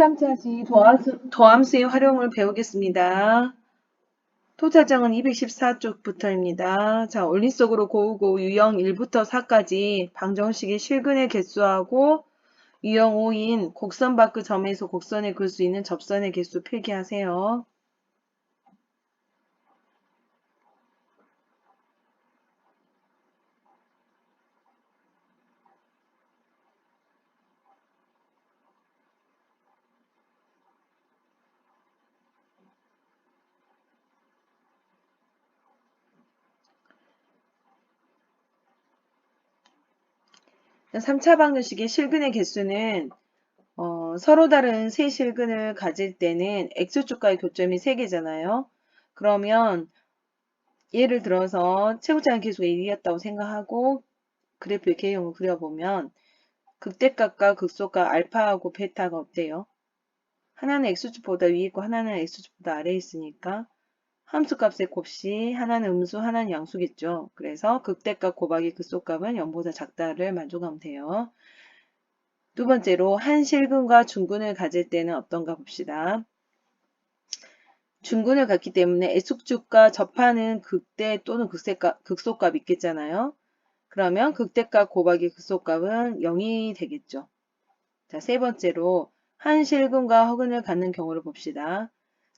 13차지 도함수의 활용을 배우겠습니다. 토자정은 214쪽부터입니다. 자, 원리 속으로 고우고 유형 1부터 4까지 방정식의 실근의 개수하고 유형 5인 곡선 밖의 점에서 곡선에 그을 수 있는 접선의 개수 필기하세요. 자, 3차 방정식의 실근의 개수는 서로 다른 세 실근을 가질 때는 x축과의 교점이 3개잖아요. 그러면 예를 들어서 최고차는 계수가 1이었다고 생각하고 그래프의 개형을 그려보면 극대값과 극소값 알파하고 베타가 어때요? 하나는 x축보다 위에 있고 하나는 x축보다 아래에 있으니까 함수값의 곱씨 하나는 음수 하나는 양수겠죠. 그래서 극대값 곱하기 극소값은 0보다 작다를 만족하면 돼요. 두 번째로 한 실근과 중근을 가질 때는 어떤가 봅시다. 중근을 갖기 때문에 x축과 접하는 극대 또는 극소값 있겠잖아요. 그러면 극대값 곱하기 극소값은 0이 되겠죠. 자, 세 번째로 한 실근과 허근을 갖는 경우를 봅시다.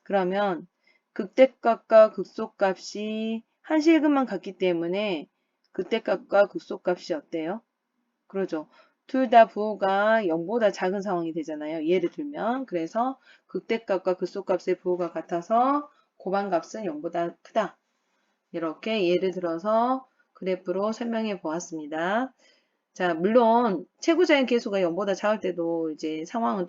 그러면 극대값과 극소값이 한 실근만 갖기 때문에 극대값과 극소값이 어때요? 그러죠. 둘 다 부호가 0보다 작은 상황이 되잖아요. 예를 들면 그래서 극대값과 극소값의 부호가 같아서 고반값은 0보다 크다. 이렇게 예를 들어서 그래프로 설명해 보았습니다. 자, 물론 최고자인 계수가 0보다 작을 때도 이제 상황은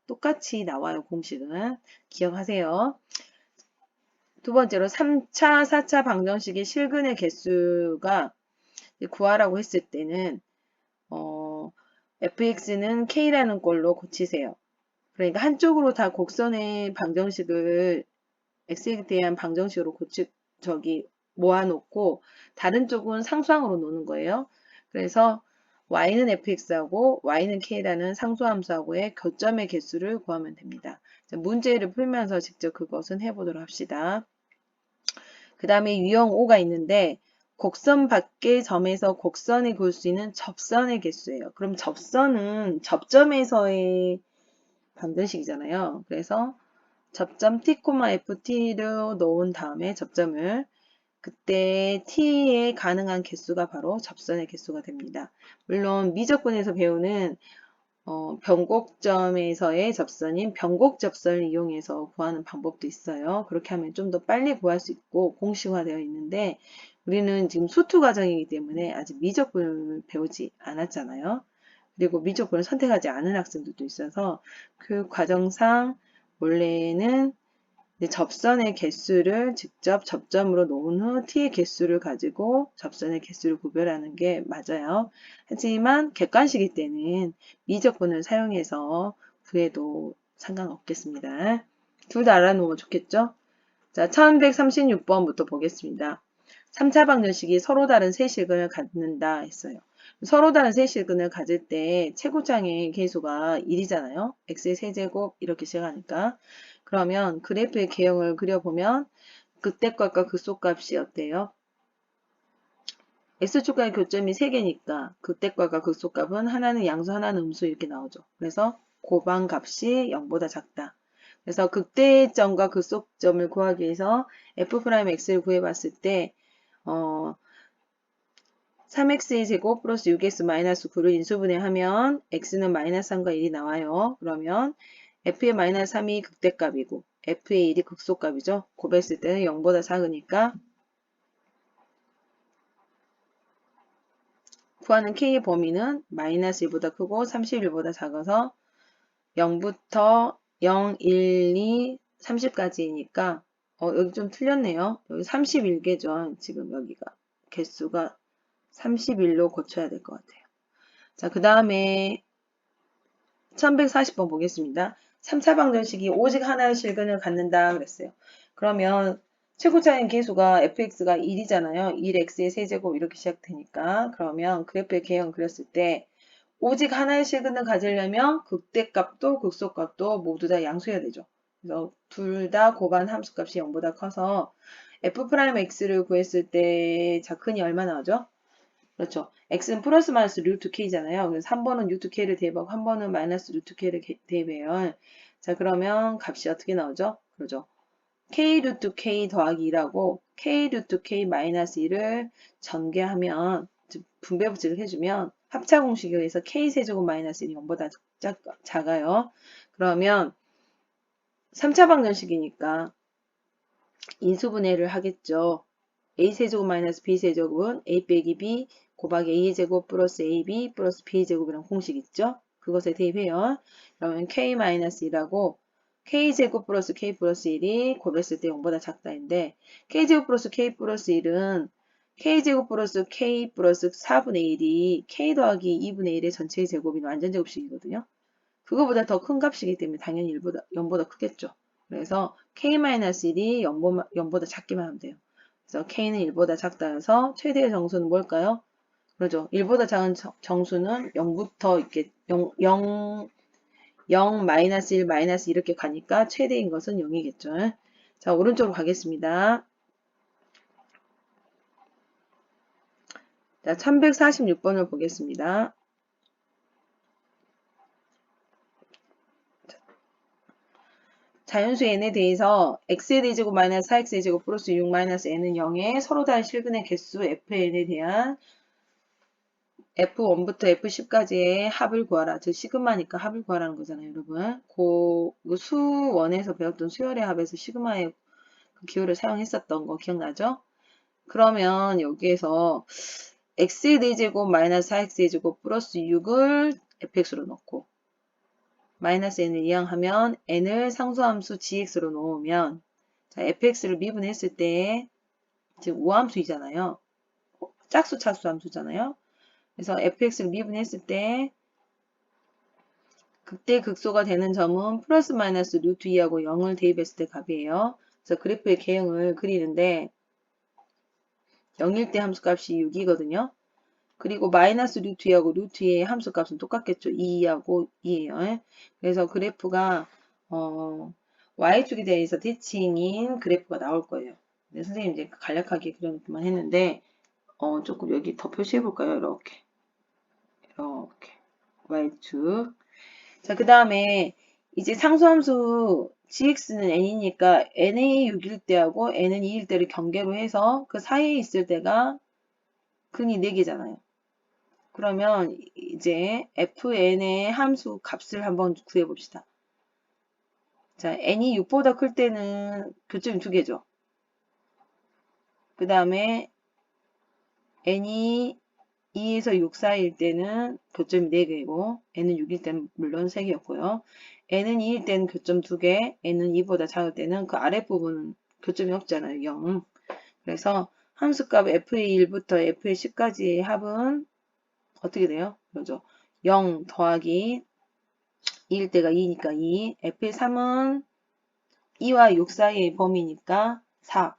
똑같이 나와요. 공식은. 기억하세요. 두 번째로 3차, 4차 방정식의 실근의 개수가 구하라고 했을 때는 fx는 k라는 걸로 고치세요. 그러니까 한쪽으로 다 곡선의 방정식을 x에 대한 방정식으로 모아놓고 다른 쪽은 상수항으로 놓는 거예요. 그래서 y는 fx하고 y는 k라는 상수함수하고의 교점의 개수를 구하면 됩니다. 자, 문제를 풀면서 직접 그것은 해보도록 합시다. 그 다음에 유형 5가 있는데 곡선 밖의 점에서 곡선에 그을 수 있는 접선의 개수예요. 그럼 접선은 접점에서의 방정식이잖아요. 그래서 접점 t, ft로 놓은 다음에 접점을 그때 t에 가능한 개수가 바로 접선의 개수가 됩니다. 물론 미적분에서 배우는 변곡점에서의 접선인 변곡접선을 이용해서 구하는 방법도 있어요. 그렇게 하면 좀 더 빨리 구할 수 있고 공식화되어 있는데 우리는 지금 수투 과정이기 때문에 아직 미적분을 배우지 않았잖아요. 그리고 미적분을 선택하지 않은 학생들도 있어서 그 과정상 원래는 접선의 개수를 직접 접점으로 놓은 후 t의 개수를 가지고 접선의 개수를 구별하는 게 맞아요. 하지만 객관식일 때는 미적분을 사용해서 구해도 상관없겠습니다. 둘 다 알아놓으면 좋겠죠? 자, 1136번부터 보겠습니다. 3차 방정식이 서로 다른 세 실근을 갖는다 했어요. 서로 다른 세 실근을 가질 때 최고장의 계수가 1이잖아요. x의 세제곱 이렇게 시작하니까. 그러면 그래프의 개형을 그려보면 극대값과 극소값이 어때요? x축과의 교점이 3개니까 극대값과 극소값은 하나는 양수 하나는 음수 이렇게 나오죠. 그래서 고반값이 0보다 작다. 그래서 극대점과 극소점을 구하기 위해서 f'x를 구해봤을 때 3x의 제곱 플러스 6x 마이너스 9를 인수분해하면 x는 마이너스 3과 1이 나와요. 그러면 f의 마이너스 3이 극대값이고 f의 1이 극소값이죠. 곱했을 때는 0보다 작으니까 구하는 k의 범위는 마이너스 1보다 크고 31보다 작아서 0부터 0, 1, 2, 30까지니까 여기 좀 틀렸네요. 여기 31개죠. 지금 여기가 개수가 31로 고쳐야 될 것 같아요. 자, 그 다음에 1140번 보겠습니다. 3차 방정식이 오직 하나의 실근을 갖는다 그랬어요. 그러면 최고차인 계수가 fx가 1이잖아요. 1x의 세제곱 이렇게 시작되니까 그러면 그래프의 개형 그렸을 때 오직 하나의 실근을 가지려면 극대값도 극소값도 모두 다 양수해야 되죠. 그래서 둘 다 고반 함수값이 0보다 커서 f'x를 구했을 때 작근이 얼마 나오죠? 그렇죠. x는 플러스 마이너스 루트 k잖아요. 그래서 한 번은 루트 k를 대입하고 한 번은 마이너스 루트 k를 대입해요. 자, 그러면 값이 어떻게 나오죠? 그러죠. k 루트 k 더하기 2라고 k 루트 k 마이너스 1을 전개하면 분배 법칙을 해주면 합차 공식에 의해서 k 세제곱 마이너스 1이 0보다 작아요. 그러면 3차 방정식이니까 인수분해를 하겠죠. a 세제곱 마이너스 b 세제곱은 a 빼기 b 곱하기 a의 제곱 플러스 ab 플러스 b의 제곱이라는 공식 있죠. 그것에 대입해요. 그러면 k 마이너스 2라고 k제곱 플러스 k 플러스 1이 곱했을 때 0보다 작다인데 k제곱 플러스 k 플러스 1은 k제곱 플러스 k 플러스 4분의 1이 k 더하기 2분의 1의 전체의 제곱이 완전제곱식이거든요. 그거보다 더 큰 값이기 때문에 당연히 0보다 크겠죠. 그래서 k-1이 0보다 작기만 하면 돼요. 그래서 k는 1보다 작다 해서 최대의 정수는 뭘까요? 그러죠. 1보다 작은 정수는 0부터 이렇게 0, 마이너스 1, 마이너스 이렇게 가니까 최대인 것은 0이겠죠. 자, 오른쪽으로 가겠습니다. 자, 1146번을 보겠습니다. 자연수 n에 대해서 x의 제곱 마이너스 4x의 제곱 플러스 6 마이너스 n은 0에 서로 다른 실근의 개수 fn에 대한 F1부터 F10까지의 합을 구하라. 즉 시그마니까 합을 구하라는 거잖아요, 여러분. 수원에서 배웠던 수열의 합에서 시그마의 그 기호를 사용했었던 거 기억나죠? 그러면 여기에서 x의 4제곱 마이너스 4x의 제곱 플러스 6을 fx로 넣고 마이너스 n을 이항하면 n을 상수함수 gx로 놓으면 자, fx를 미분했을 때 즉 우함수이잖아요. 짝수 차수 함수잖아요. 그래서 fx를 미분했을 때 극대 극소가 되는 점은 플러스 마이너스 루트 2하고 0을 대입했을 때 값이에요. 그래서 그래프의 개형을 그리는데 0일 때 함수값이 6이거든요. 그리고 마이너스 루트 2하고 루트 2의 함수값은 똑같겠죠. 2하고 2예요. 그래서 그래프가 y축에 대해서 대칭인 그래프가 나올 거예요. 근데 선생님 이제 간략하게 그려놓기만 했는데 조금 여기 더 표시해 볼까요? 이렇게 y축. 자, 그 다음에 이제 상수함수 gx는 n이니까 n이 6일 때하고 n은 2일 때를 경계로 해서 그 사이에 있을 때가 근이 4개잖아요. 그러면 이제 fn의 함수 값을 한번 구해봅시다. 자, n이 6보다 클 때는 교점이 2개죠. 그 다음에 n이 2에서 6 사이일 때는 교점이 4개이고 n은 6일 때는 물론 3개였고요. n은 2일 때는 교점 2개, n은 2보다 작을 때는 그 아랫부분은 교점이 없잖아요. 0. 그래서 함수값 f의 1부터 f의 10까지의 합은 어떻게 돼요? 그죠? 0 더하기 2일 때가 2니까 2, f의 3은 2와 6 사이의 범위니까 4,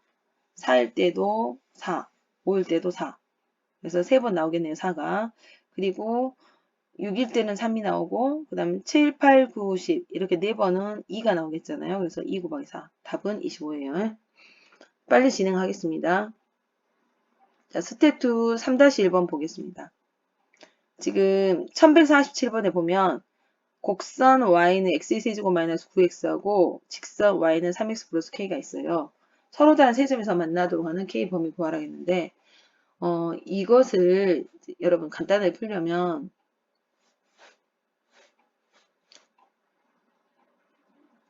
4일 때도 4, 5일 때도 4. 그래서 3번 나오겠네요, 4가. 그리고 6일 때는 3이 나오고, 그 다음에 7, 8, 9, 10 이렇게 4번은 2가 나오겠잖아요. 그래서 2 곱하기 4. 답은 25예요. 빨리 진행하겠습니다. 자, 스텝 2 3-1번 보겠습니다. 지금 1147번에 보면 곡선 y는 x의 세제곱 마이너스 9x하고 직선 y는 3x 플러스 k가 있어요. 서로 다른 세점에서 만나도록 하는 k 범위 구하라 했는데 이것을 여러분 간단하게 풀려면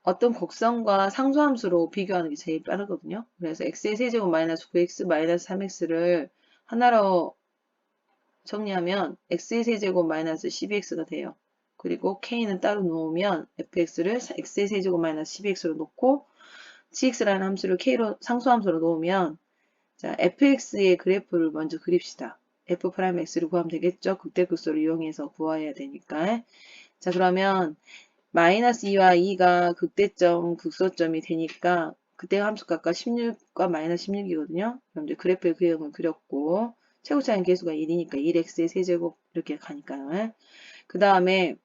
어떤 곡선과 상수함수로 비교하는 게 제일 빠르거든요. 그래서 x의 세제곱 마이너스 9x 마이너스 3x를 하나로 정리하면 x의 세제곱 마이너스 12x가 돼요. 그리고 k는 따로 놓으면 fx를 x의 세제곱 마이너스 12x로 놓고 gx라는 함수를 k로 상수함수로 놓으면 자 fx의 그래프를 먼저 그립시다. f'x를 구하면 되겠죠. 극대극소를 이용해서 구해야 되니까. 자 그러면 마이너스 2와 2가 극대점, 극소점이 되니까 그때 함수값과 16과 마이너스 16이거든요. 그럼 이제 그래프의 그형을 그렸고 최고차는 계수가 1이니까 1x의 세제곱 이렇게 가니까요. 그 다음에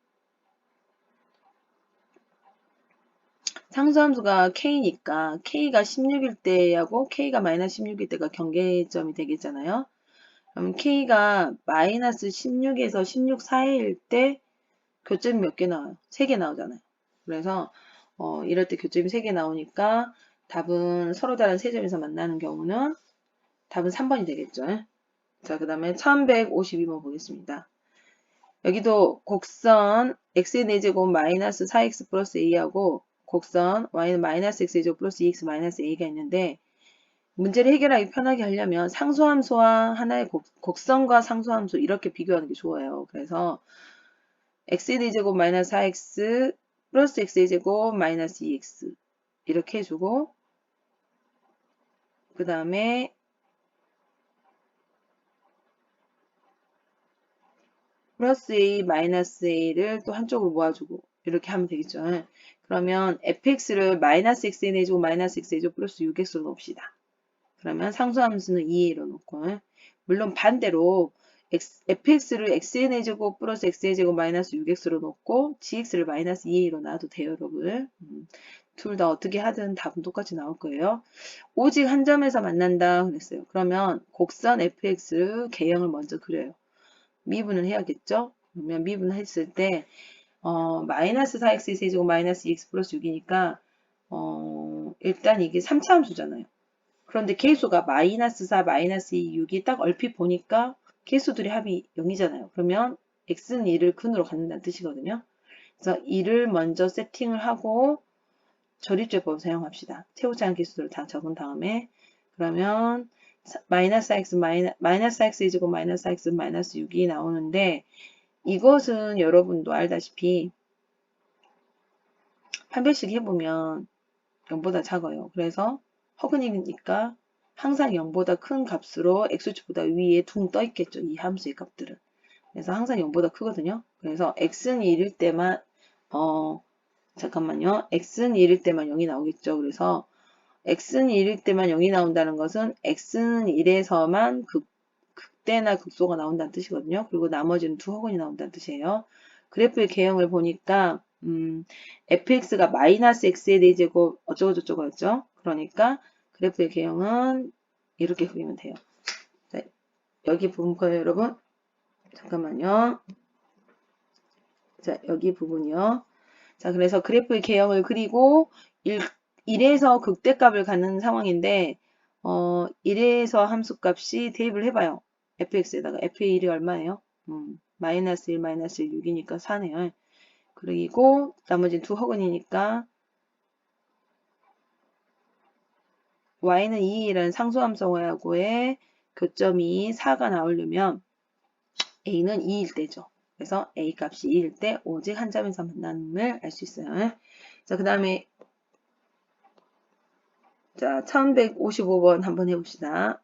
상수함수가 k니까 k가 16일 때하고 k가 마이너스 16일 때가 경계점이 되겠잖아요. 그럼 k가 마이너스 16에서 16 사이일 때 교점이 몇 개 나와요? 3개 나오잖아요. 그래서 이럴 때 교점이 3개 나오니까 답은 서로 다른 세 점에서 만나는 경우는 답은 3번이 되겠죠. 자, 그 다음에 1152번 보겠습니다. 여기도 곡선 x의 4제곱 마이너스 4x 플러스 a하고 곡선 y는 마이너스 x의 제곱 플러스 2x 마이너스 a가 있는데 문제를 해결하기 편하게 하려면 상수함수와 하나의 곡선과 상수함수 이렇게 비교하는 게 좋아요. 그래서 x의 4제곱 마이너스 4x 플러스 x의 제곱 마이너스 2x 이렇게 해주고 그 다음에 플러스 a 마이너스 a를 또 한쪽으로 모아주고 이렇게 하면 되겠죠. 그러면 fx를 마이너스 x에 내주고 마이너스 x에 내주고 플러스 6x로 놓읍시다. 그러면 상수함수는 2a로 놓고 물론 반대로 fx를 x에 내주고 플러스 x에 제곱 마이너스 6x로 놓고 gx를 마이너스 2a로 놔도 돼요, 여러분. 둘 다 어떻게 하든 답은 똑같이 나올 거예요. 오직 한 점에서 만난다 그랬어요. 그러면 곡선 fx 개형을 먼저 그려요. 미분을 해야겠죠? 그러면 미분했을 때 마이너스 4x 세제곱 마이너스 2x 플러스 6이니까 일단 이게 3차 함수잖아요. 그런데 계수가 마이너스 4, 마이너스 2, 6이 딱 얼핏 보니까 계수들의 합이 0이잖아요. 그러면 x는 1을 근으로 갖는다는 뜻이거든요. 그래서 1을 먼저 세팅을 하고 조립제법 사용합시다. 최고차항 계수들을 다 적은 다음에 그러면 마이너스 x 마이너스 x 제곱 마이너스 x 마이너스 6이 나오는데 이것은 여러분도 알다시피 판별식 해보면 0보다 작아요. 그래서 허근이니까 항상 0보다 큰 값으로 x축보다 위에 둥 떠 있겠죠. 이 함수의 값들은. 그래서 항상 0보다 크거든요. 그래서 x는 1일 때만 잠깐만요. x는 1일 때만 0이 나오겠죠. 그래서 x는 1일 때만 0이 나온다는 것은 x는 1에서만 극대나 극소가 나온다는 뜻이거든요. 그리고 나머지는 두 허근이 나온다는 뜻이에요. 그래프의 개형을 보니까 fx가 마이너스 x의 4제곱 어쩌고저쩌고였죠. 그러니까 그래프의 개형은 이렇게 그리면 돼요. 자, 여기 부분 보여요, 여러분? 잠깐만요. 자, 여기 부분이요. 자, 그래서 그래프의 개형을 그리고 1에서 극대값을 갖는 상황인데 1에서 함수값이 대입을 해봐요. fx에다가 f의 1이 얼마예요? 마이너스 1, 마이너스 1, 6이니까 4네요. 그리고 나머지는 두 허근이니까 y는 2라는 상수함수하고의 교점이 4가 나오려면 a는 2일 때죠. 그래서 a 값이 2일 때 오직 한 점에서 만남을 알 수 있어요. 자, 그 다음에 자, 1155번 한번 해봅시다.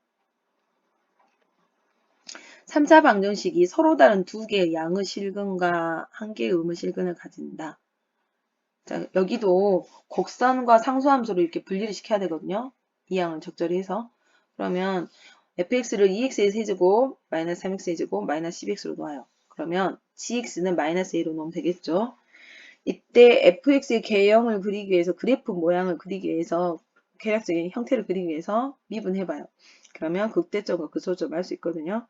3차 방정식이 서로 다른 두 개의 양의 실근과 한 개의 음의 실근을 가진다. 자, 여기도 곡선과 상수함수로 이렇게 분리를 시켜야 되거든요. 이 양을 적절히 해서. 그러면 fx를 2x의 세제곱, 마이너스 3x의 제곱, 마이너스 10x로 놓아요. 그러면 gx는 마이너스 a로 놓으면 되겠죠. 이때 fx의 개형을 그리기 위해서, 그래프 모양을 그리기 위해서, 계략적인 형태를 그리기 위해서 미분해봐요. 그러면 극대점과 극소점을 알 수 있거든요.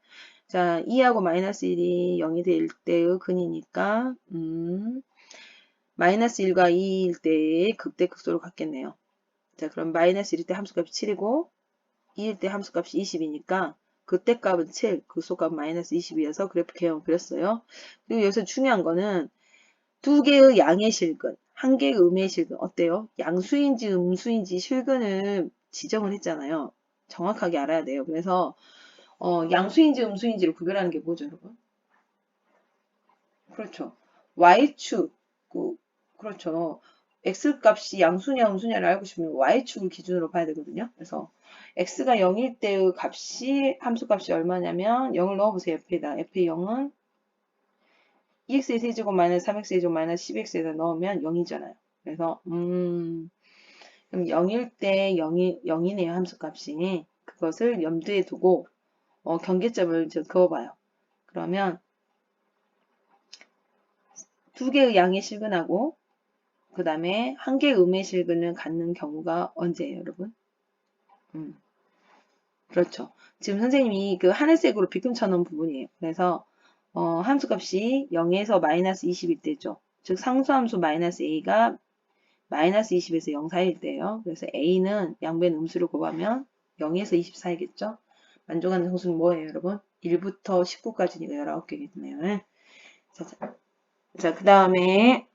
자, 2하고 마이너스 1이 0이 될 때의 근이니까 마이너스 1과 2일 때의 극대 극소로 갖겠네요. 자, 그럼 마이너스 1일 때 함수값이 7이고 2일 때 함수값이 20이니까 극대값은 7, 극소값은 마이너스 20이어서 그래프 개형을 그렸어요. 그리고 여기서 중요한 거는 두 개의 양의 실근, 한 개의 음의 실근 어때요? 양수인지 음수인지 실근을 지정을 했잖아요. 정확하게 알아야 돼요. 그래서 양수인지 음수인지를 구별하는 게 뭐죠, 여러분? 그렇죠. y축, 그렇죠. x값이 양수냐 음수냐를 알고 싶으면 y축을 기준으로 봐야 되거든요. 그래서 x가 0일 때의 값이 함수값이 얼마냐면 0을 넣어보세요. f에다. f의 0은 2x의 세제곱 마이너스 3x의 제곱 마이너스 10x에다 넣으면 0이잖아요. 그래서 그럼 0일 때 0이네요. 함수값이. 그것을 염두에 두고 경계점을 그어봐요. 그러면 두 개의 양의 실근하고 그 다음에 한 개의 음의 실근을 갖는 경우가 언제예요, 여러분? 그렇죠. 지금 선생님이 그 하늘색으로 비금 쳐놓은 부분이에요. 그래서 함수값이 0에서 마이너스 20일 때죠. 즉 상수함수 마이너스 a가 마이너스 20에서 0 사이일 때예요. 그래서 a는 양변 음수를 곱하면 0에서 20 사이겠죠. 만족하는 성수는 뭐예요, 여러분? 1부터 19까지니까 19개겠네요. 자, 그 다음에